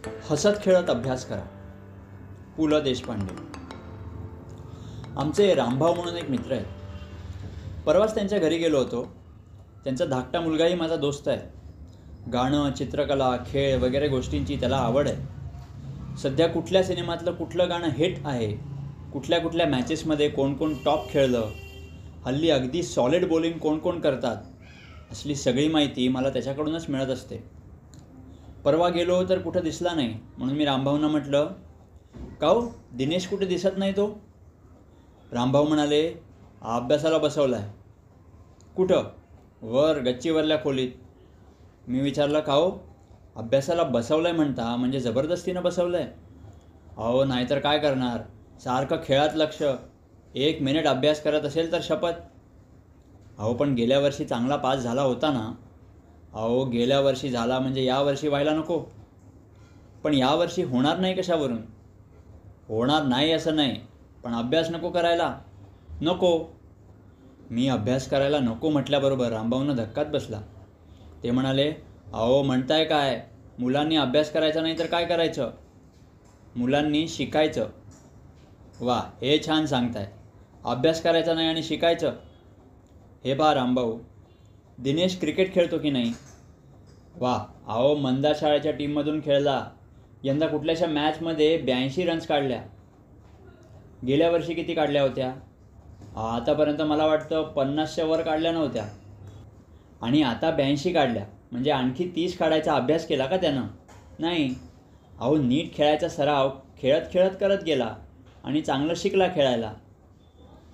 हसत खेळत अभ्यास करा. पु ल देशपांडे. आमचे रामभाऊ म्हणून एक मित्र आहेत. परवाच त्यांच्या घरी गेलो होतो. त्यांचा धाकटा मुलगाही माझा दोस्त आहे. गाणं, चित्रकला, खेळ वगैरे गोष्टींची त्याला आवड आहे. सध्या कुठल्या सिनेमातलं कुठलं गाणं हिट आहे, कुठल्या कुठल्या मॅचेसमध्ये कोण कोण टॉप खेळलं, हल्ली अगदी सॉलिड बॉलिंग कोण कोण करतात, असली सगळी माहिती मला त्याच्याकडूनच मिळत असते. परवा गेलो तर कुठं दिसला नाही, म्हणून मी रामभाऊंना म्हटलं, का हो दिनेश कुठे दिसत नाही तो? रामभाऊ म्हणाले, अभ्यासाला बसवला आहे. कुठं? वर गच्चीवरल्या खोलीत. मी विचारलं, का हो अभ्यासाला बसवलं आहे म्हणता, म्हणजे जबरदस्तीनं बसवलं आहे? अहो नाहीतर काय करणार, सारखं खेळात लक्ष, 1 मिनिट अभ्यास करत असेल तर शपथ. अहो पण गेल्या वर्षी चांगला पास झाला होता ना? अहो गेल्या वर्षी झाला म्हणजे यावर्षी व्हायला नको. पण यावर्षी होणार नाही कशावरून? होणार नाही असं नाही, पण अभ्यास नको करायला? नको. मी अभ्यास करायला नको म्हटल्याबरोबर रामभाऊंना धक्काच बसला. ते म्हणाले, अहो म्हणताय काय, मुलांनी अभ्यास करायचा नाही तर काय करायचं? मुलांनी शिकायचं. वा, हे छान सांगताय. अभ्यास करायचा नाही आणि शिकायचं. हे पहा रामभाऊ, दिनेश क्रिकेट खेळतो की नाही? वा, अहो मंदा शाळेच्या टीममधून खेळला. यंदा कुठल्याशा मॅचमध्ये 82 रन्स काढल्या. गेल्या वर्षी किती काढल्या होत्या? आतापर्यंत मला वाटतं 50च्या वर काढल्या नव्हत्या. आणि आता 82 काढल्या, म्हणजे आणखी 30 काढायचा अभ्यास केला का त्यानं? नाही. अहो नीट खेळायचा सराव खेळत खेळत करत गेला आणि चांगलं शिकला खेळायला.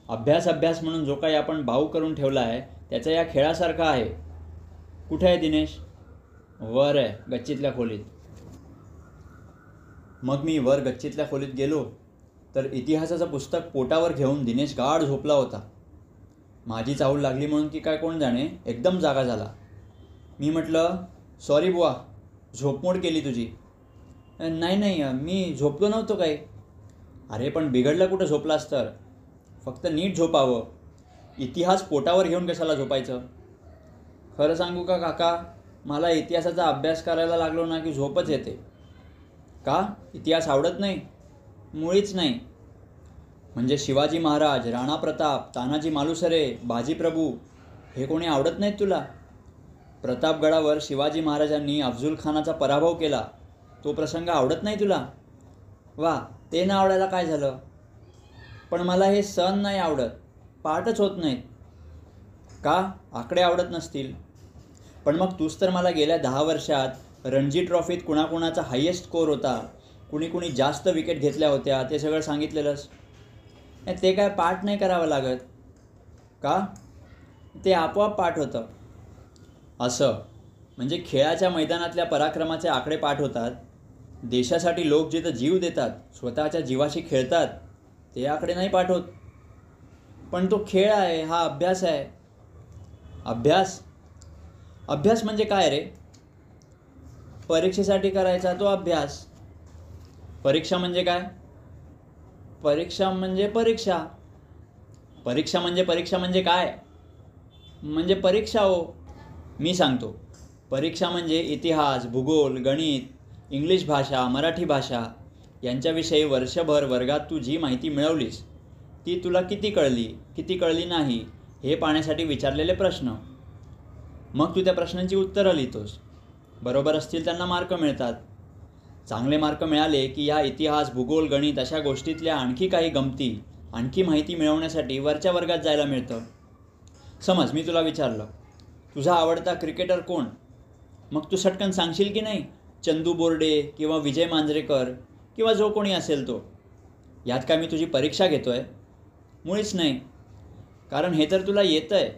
अभ्यास म्हणून जो काही आपण भाऊ करून ठेवला आहे त्याचा या खेळासारखा आहे. कुठे आहे दिनेश? वर आहे गच्चीतल्या खोलीत. मग मी वर गच्चीतल्या खोलीत गेलो तर इतिहासाचं पुस्तक पोटावर घेऊन दिनेश गाढ झोपला होता. माझी चाहूल लागली म्हणून की काय कोण जाणे, एकदम जागा झाला. मी म्हटलं, सॉरी बुवा, झोपमोड केली तुझी. नाही, मी झोपलो नव्हतो काय. अरे पण बिघडलं कुठं झोपलास तर? फक्त नीट झोपावं. इतिहास पोटावर घेऊन कशाला झोपायचं? खरं सांगू का काका, मला इतिहासाचा अभ्यास करायला लागलो ना की झोपच येते. का? इतिहास आवडत नाही? मुळीच नाही. म्हणजे शिवाजी महाराज, राणा प्रताप, तानाजी मालुसरे, बाजीप्रभू हे कोणी आवडत नाहीत तुला? प्रतापगडावर शिवाजी महाराजांनी अफझल खानाचा पराभव केला, तो प्रसंग आवडत नाही तुला? वा, ते न आवडायला काय झालं? पण मला हे सण नाही आवडत, पाठच होत नाहीत. का? आकडे आवडत नसतील. पण मग तूच तर मला गेल्या 10 वर्षात रणजी ट्रॉफीत कुणाकुणाचा हायेस्ट स्कोअर होता, कुणी जास्त विकेट घेतल्या होत्या, ते सगळं सांगितलेलंस. ते काय पाठ नाही करावं लागत का? ते आपोआप पाठ होतं. असं म्हणजे खेळाच्या मैदानातल्या पराक्रमाचे आकडे पाठ होतात. देशासाठी लोक जिथं जीव देतात, स्वतःच्या जीवाशी खेळतात, ते आकडे नाही पाठ होत. पण तो खेळ आहे, हा अभ्यास आहे. अभ्यास म्हणजे काय रे? परीक्षेसाठी करायचा तो अभ्यास. परीक्षा म्हणजे काय? परीक्षा म्हणजे परीक्षा. परीक्षा म्हणजे काय? म्हणजे परीक्षा हो. मी सांगतो. परीक्षा म्हणजे इतिहास, भूगोल, गणित, इंग्लिश भाषा, मराठी भाषा यांच्याविषयी वर्षभर वर्गात तू जी माहिती मिळवलीस ती तुला किती कळली नाही हे पाहण्यासाठी विचारलेले प्रश्न. मग तू त्या प्रश्नांची उत्तरं लिहितोस. बरोबर असतील त्यांना मार्क मिळतात. चांगले मार्क मिळाले की या इतिहास, भूगोल, गणित अशा गोष्टीतल्या आणखी काही गमती, आणखी माहिती मिळवण्यासाठी वरच्या वर्गात जायला मिळतं. समज मी तुला विचारलं, तुझा आवडता क्रिकेटर कोण? मग तू सटकन सांगशील की नाही, चंदू बोर्डे किंवा विजय मांजरेकर किंवा जो कोणी असेल तो. यात काय मी तुझी परीक्षा घेतो आहे? मुळीच नाही. कारण हे तर तुला येतं आहे.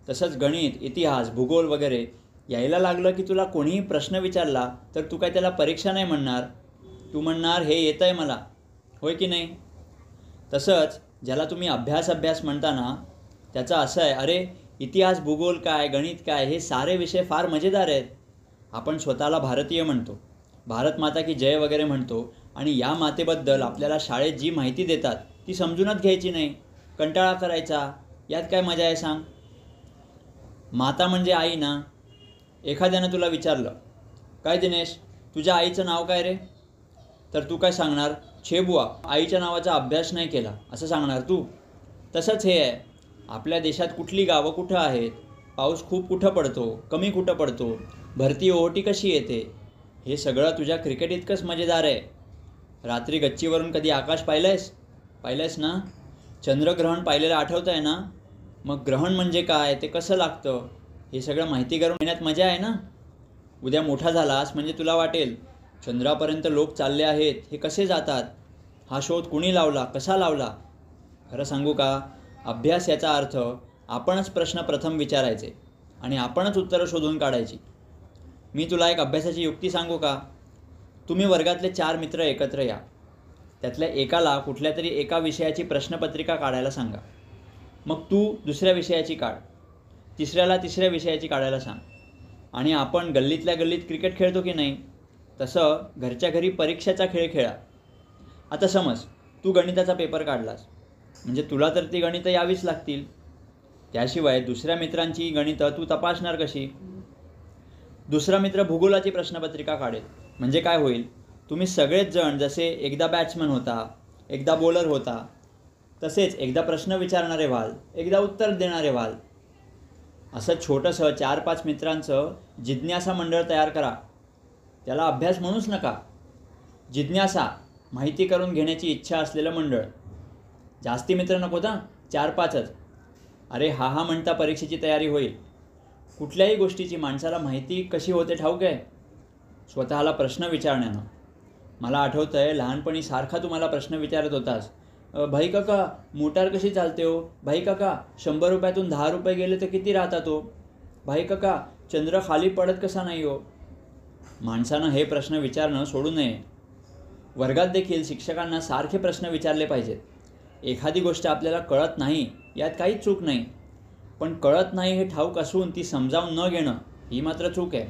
तसंच गणित, इतिहास, भूगोल वगैरे यायला लागलं की तुला कोणीही प्रश्न विचारला तर तू काय त्याला परीक्षा नाही म्हणणार. तू म्हणणार हे येतं आहे मला, होय की नाही? तसंच ज्याला तुम्ही अभ्यास म्हणता ना, त्याचं असं आहे, अरे इतिहास, भूगोल काय, गणित काय, हे सारे विषय फार मजेदार आहेत. आपण स्वतःला भारतीय म्हणतो, भारत माता की जय वगैरे म्हणतो, आणि या मातेबद्दल आपल्याला शाळेत जी माहिती देतात ती समजूनच घ्यायची नाही, कंटाळा करायचा. यात काय मजा आहे सांग? माता म्हणजे आई ना. एखाद्यानं तुला विचारलं, काय दिनेश तुझ्या आईचं नाव काय रे? तर तू काय सांगणार? छे बुवा, आईच्या नावाचा अभ्यास नाही केला असं सांगणार तू. तसंच हे आहे, आपल्या देशात कुठली गावं कुठं आहेत, पाऊस खूप कुठं पडतो, कमी कुठं पडतो, भरती ओहोटी कशी येते, हे सगळं तुझ्या क्रिकेट इतकंच मजेदार आहे. रात्री गच्चीवरून कधी आकाश पाहिलंयस ना? चंद्रग्रहण पाहिलेलं आठवतं आहे ना? मग ग्रहण म्हणजे काय, ते कसं लागतं, हे सगळं माहिती करून घेण्यात मजा आहे ना. उद्या मोठा झालास म्हणजे तुला वाटेल, चंद्रापर्यंत लोक चालले आहेत, हे कसे जातात, हा शोध कुणी लावला, कसा लावला. खरं सांगू का, अभ्यास याचा अर्थ आपणच प्रश्न प्रथम विचारायचे आणि आपणच उत्तरं शोधून काढायची. मी तुला एक अभ्यासाची युक्ती सांगू का? तुम्ही वर्गातले 4 मित्र एकत्र या. त्यातल्या एकाला कुठल्या तरी एका विषयाची प्रश्नपत्रिका काढायला सांगा. मग तू दुसऱ्या विषयाची काढ, तिसऱ्याला तिसऱ्या विषयाची काढायला सांग. आणि आपण गल्लीतल्या गल्लीत क्रिकेट खेळतो की नाही, तसं घरच्या घरी परीक्षेचा खेळ खेळा. आता समज तू गणिताचा पेपर काढलास, म्हणजे तुला तर ती गणितं यावीच लागतील. त्याशिवाय दुसऱ्या मित्रांची गणितं तू तपासणार कशी? दुसरा मित्र भूगोलाची प्रश्नपत्रिका काढेल. म्हणजे काय होईल, तुम्ही सगळेच जण जसे एकदा बॅट्समन होता, एकदा बॉलर होता, तसेच एकदा प्रश्न विचारणारे व्हाल, एकदा उत्तर देणारे व्हाल. असं छोटंसं 4-5 मित्रांचं जिज्ञासा मंडळ तयार करा. त्याला अभ्यास म्हणूच नका, जिज्ञासा, माहिती करून घेण्याची इच्छा असलेलं मंडळ. जास्ती मित्र नकोत हां, 4-5च. अरे हा म्हणता परीक्षेची तयारी होईल. कुठल्याही गोष्टीची माणसाला माहिती कशी होते ठाऊक आहे? स्वतःला प्रश्न विचारण्यानं. मला आठवतं आहे, लहानपणी सारखा तुम्हाला प्रश्न विचारत होतास, भाई काका मोटार कशी चालते हो, भाई काका 100 रुपयातून 10 रुपये गेले तर किती राहतात हो, भाई काका चंद्र खाली पडत कसा नाही हो. माणसानं हे प्रश्न विचारणं सोडू नये. वर्गात देखील शिक्षकांना सारखे प्रश्न विचारले पाहिजेत. एखादी गोष्ट आपल्याला कळत नाही यात काहीच चूक नाही, पण कळत नाही हे ठाऊक असून ती समजावून न घेणं ही मात्र चूक आहे.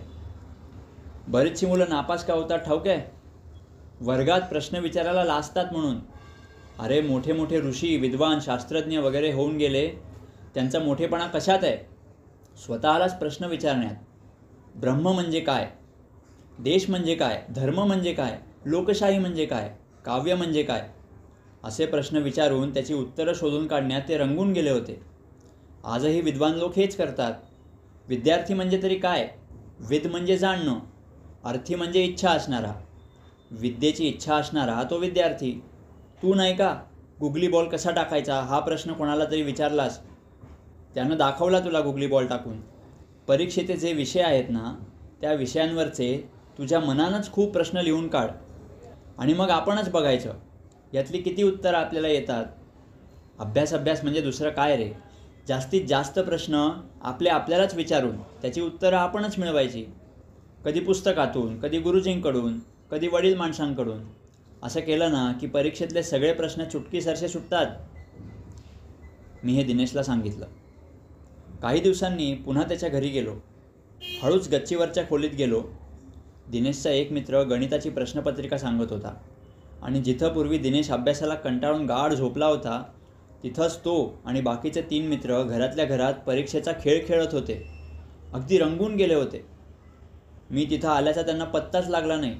बरीचशी मुलं नापास का होतात ठाऊक आहे? वर्गात प्रश्न विचारायला लाजतात म्हणून. अरे मोठे मोठे ऋषी, विद्वान, शास्त्रज्ञ वगैरे होऊन गेले, त्यांचा मोठेपणा कशात आहे? स्वतःलाच प्रश्न विचारण्यात. ब्रह्म म्हणजे काय, देश म्हणजे काय, धर्म म्हणजे काय, लोकशाही म्हणजे काय, काव्य म्हणजे काय, असे प्रश्न विचारून त्याची उत्तरं शोधून काढण्यात ते रंगून गेले होते. आजही विद्वान लोक हेच करतात. विद्यार्थी म्हणजे तरी काय? विद म्हणजे जाणणं, अर्थी म्हणजे इच्छा असणारा. विद्येची इच्छा असणारा तो विद्यार्थी. तू नाही का गुगली बॉल कसा टाकायचा हा प्रश्न कोणाला तरी विचारलास, त्यानं दाखवला तुला गुगली बॉल टाकून. परीक्षेचे जे विषय आहेत ना, त्या विषयांवरचे तुझ्या मनानंच खूप प्रश्न लिहून काढ आणि मग आपणच बघायचं यातली किती उत्तरं आपल्याला येतात. अभ्यास म्हणजे दुसरं काय रे? जास्तीत जास्त प्रश्न आपल्यालाच विचारून त्याची उत्तरं आपणच मिळवायची. कधी पुस्तकातून, कधी गुरुजींकडून, कधी वडील माणसांकडून. असं केलं ना की परीक्षेतले सगळे प्रश्न चुटकीसरसे सुटतात. मी हे दिनेशला सांगितलं. काही दिवसांनी पुन्हा त्याच्या घरी गेलो. हळूच गच्चीवरच्या खोलीत गेलो. दिनेशचा एक मित्र गणिताची प्रश्नपत्रिका सांगत होता आणि जिथं पूर्वी दिनेश अभ्यासाला कंटाळून गाढ झोपला होता, तिथंच तो आणि बाकीचे 3 मित्र घरातल्या घरात परीक्षेचा खेळ खेळत होते. अगदी रंगून गेले होते. मी तिथं आल्याचा त्यांना पत्ताच लागला नाही.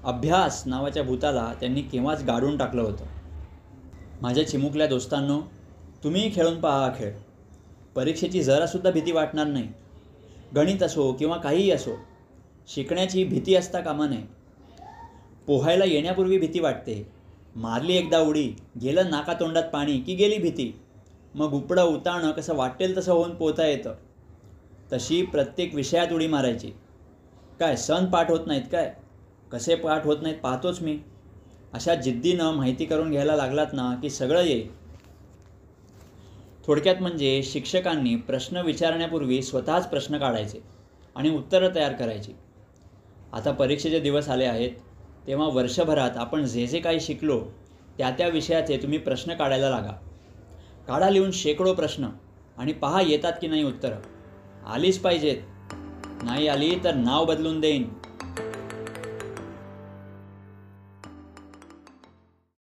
अभ्यास नावाच्या भूताला त्यांनी केव्हाच गाडून टाकलं होतं. माझ्या चिमुकल्या दोस्तांनो, तुम्हीही खेळून पहा हा खेळ. परीक्षेची जरासुद्धा भीती वाटणार नाही. गणित असो किंवा काहीही असो, शिकण्याची भीती असता कामा नये. पोहायला येण्यापूर्वी भीती वाटते. मारली एकदा उडी, गेलं नाकातोंडात पाणी की गेली भीती. मग उपडं उताणं कसं वाटेल तसं होऊन पोहता येतं. तशी प्रत्येक विषयात उडी मारायची. काय सण पाठ होत नाहीत काय? कसे पाठ होत नाहीत पाहतोच मी. अशा जिद्दीनं माहिती करून घ्यायला लागलात ना की सगळं येईल. थोडक्यात म्हणजे शिक्षकांनी प्रश्न विचारण्यापूर्वी स्वतःच प्रश्न काढायचे आणि उत्तरं तयार करायची. आता परीक्षेचे दिवस आले आहेत, तेव्हा वर्षभरात आपण जे जे काही शिकलो त्या विषयाचे तुम्ही प्रश्न काढायला लागा. काढा लिहून शेकडो प्रश्न आणि पहा येतात की नाही उत्तरं. आलीच पाहिजेत. नाही आली तर नाव बदलून देईन.